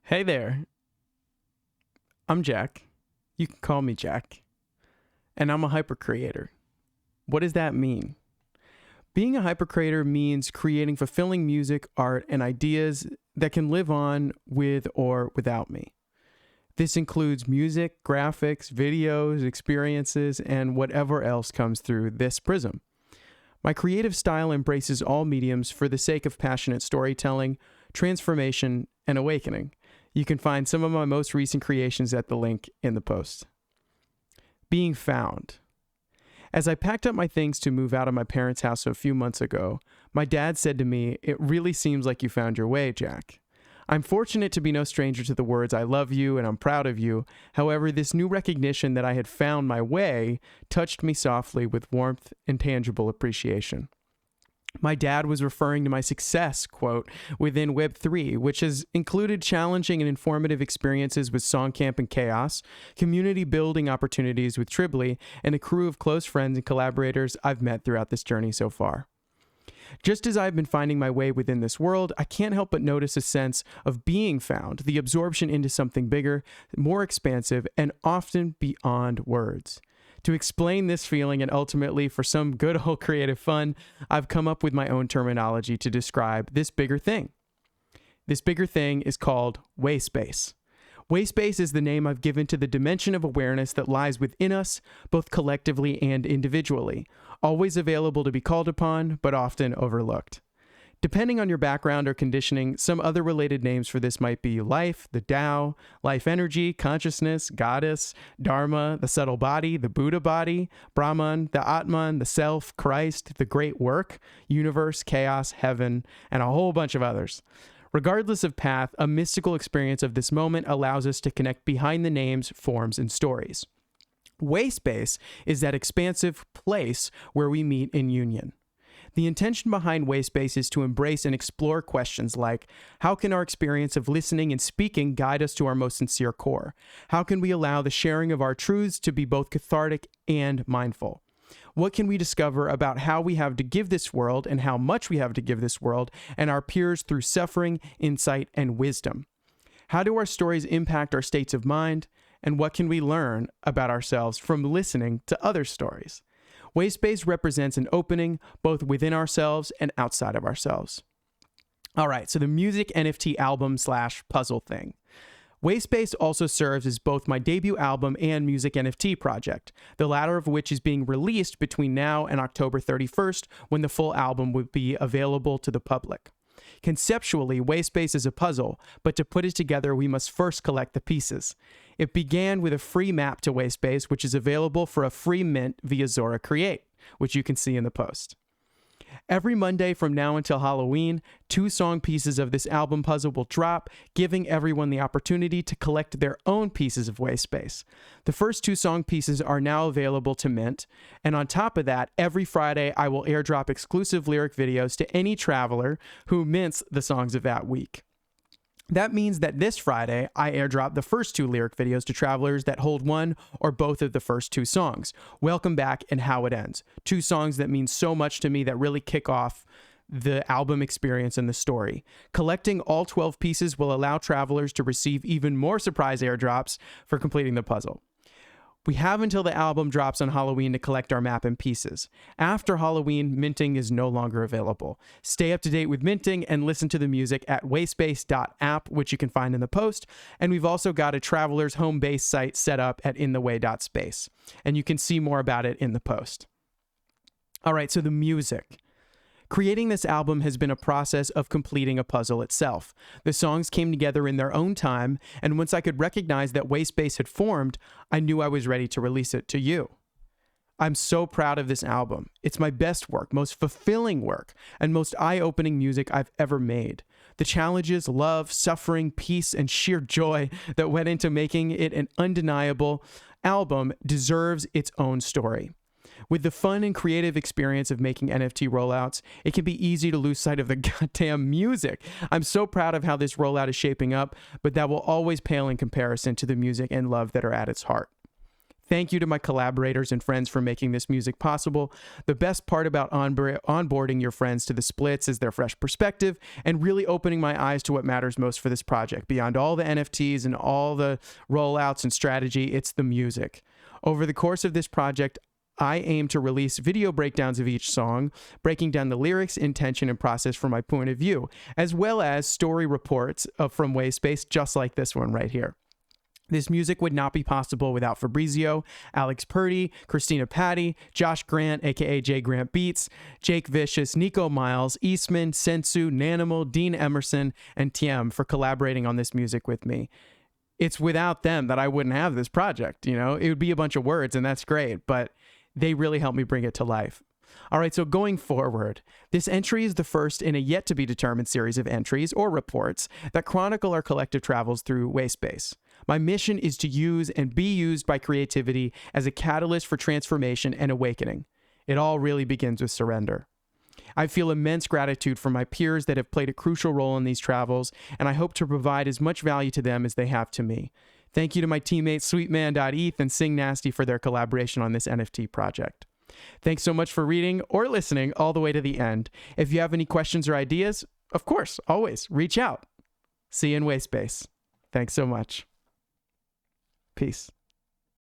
Hey there, I'm Jack. You can call me Jack. And I'm a hypercreator. What does that mean? Being a hypercreator means creating fulfilling music, art, and ideas that can live on with or without me. This includes music, graphics, videos, experiences, and whatever else comes through this prism. My creative style embraces all mediums for the sake of passionate storytelling, transformation, and awakening. You can find some of my most recent creations at the link in the post. Being found. As I packed up my things to move out of my parents' house a few months ago, my dad said to me, "It really seems like you found your way, Jack." I'm fortunate to be no stranger to the words "I love you" and "I'm proud of you." However, this new recognition that I had found my way touched me softly with warmth and tangible appreciation. My dad was referring to my success, quote, within Web3, which has included challenging and informative experiences with Songcamp and Chaos, community building opportunities with Tribly, and a crew of close friends and collaborators I've met throughout this journey so far. Just as I've been finding my way within this world, I can't help but notice a sense of being found, the absorption into something bigger, more expansive, and often beyond words. To explain this feeling and ultimately for some good old creative fun, I've come up with my own terminology to describe this bigger thing. This bigger thing is called Wayspace. Wayspace is the name I've given to the dimension of awareness that lies within us, both collectively and individually, always available to be called upon, but often overlooked. Depending on your background or conditioning, some other related names for this might be life, the Tao, life energy, consciousness, goddess, dharma, the subtle body, the Buddha body, Brahman, the Atman, the self, Christ, the great work, universe, chaos, heaven, and a whole bunch of others. Regardless of path, a mystical experience of this moment allows us to connect behind the names, forms, and stories. Wayspace is that expansive place where we meet in union. The intention behind Wayspace is to embrace and explore questions like, how can our experience of listening and speaking guide us to our most sincere core? How can we allow the sharing of our truths to be both cathartic and mindful? What can we discover about how we have to give this world and how much we have to give this world and our peers through suffering, insight, and wisdom? How do our stories impact our states of mind? And what can we learn about ourselves from listening to other stories? Wayspace represents an opening both within ourselves and outside of ourselves. All right, so the music NFT album / puzzle thing. Wayspace also serves as both my debut album and music NFT project, the latter of which is being released between now and October 31st, when the full album would be available to the public. Conceptually, Wayspace is a puzzle, but to put it together, we must first collect the pieces. It began with a free map to Wayspace, which is available for a free mint via Zora Create, which you can see in the post. Every Monday from now until Halloween, 2 song pieces of this album puzzle will drop, giving everyone the opportunity to collect their own pieces of Wayspace. The first 2 song pieces are now available to mint, and on top of that, every Friday I will airdrop exclusive lyric videos to any traveler who mints the songs of that week. That means that this Friday, I airdrop the first 2 lyric videos to travelers that hold one or both of the first 2 songs, Welcome Back and How It Ends, 2 songs that mean so much to me that really kick off the album experience and the story. Collecting all 12 pieces will allow travelers to receive even more surprise airdrops for completing the puzzle. We have until the album drops on Halloween to collect our map and pieces. After Halloween, minting is no longer available. Stay up to date with minting and listen to the music at wayspace.app, which you can find in the post. And we've also got a traveler's home base site set up at intheway.space. And you can see more about it in the post. All right, so the music. Creating this album has been a process of completing a puzzle itself. The songs came together in their own time, and once I could recognize that Wayspace had formed, I knew I was ready to release it to you. I'm so proud of this album. It's my best work, most fulfilling work, and most eye-opening music I've ever made. The challenges, love, suffering, peace, and sheer joy that went into making it an undeniable album deserves its own story. With the fun and creative experience of making NFT rollouts, it can be easy to lose sight of the goddamn music. I'm so proud of how this rollout is shaping up, but that will always pale in comparison to the music and love that are at its heart. Thank you to my collaborators and friends for making this music possible. The best part about onboarding your friends to the splits is their fresh perspective and really opening my eyes to what matters most for this project. Beyond all the NFTs and all the rollouts and strategy, it's the music. Over the course of this project, I aim to release video breakdowns of each song, breaking down the lyrics, intention, and process from my point of view, as well as story reports from Wayspace, just like this one right here. This music would not be possible without Fabrizio, Alex Purdy, Christina Patti, Josh Grant, aka J Grant Beats, Jake Vicious, Nico Miles, Eastman, Sensu, Nanimal, Dean Emerson, and Tiem for collaborating on this music with me. It's without them that I wouldn't have this project, you know? It would be a bunch of words, and that's great, but they really helped me bring it to life. All right, so going forward, this entry is the first in a yet-to-be-determined series of entries or reports that chronicle our collective travels through Wayspace. My mission is to use and be used by creativity as a catalyst for transformation and awakening. It all really begins with surrender. I feel immense gratitude for my peers that have played a crucial role in these travels, and I hope to provide as much value to them as they have to me. Thank you to my teammates Sweetman.eth and Sing Nasty for their collaboration on this NFT project. Thanks so much for reading or listening all the way to the end. If you have any questions or ideas, of course, always reach out. See you in Wayspace. Thanks so much. Peace.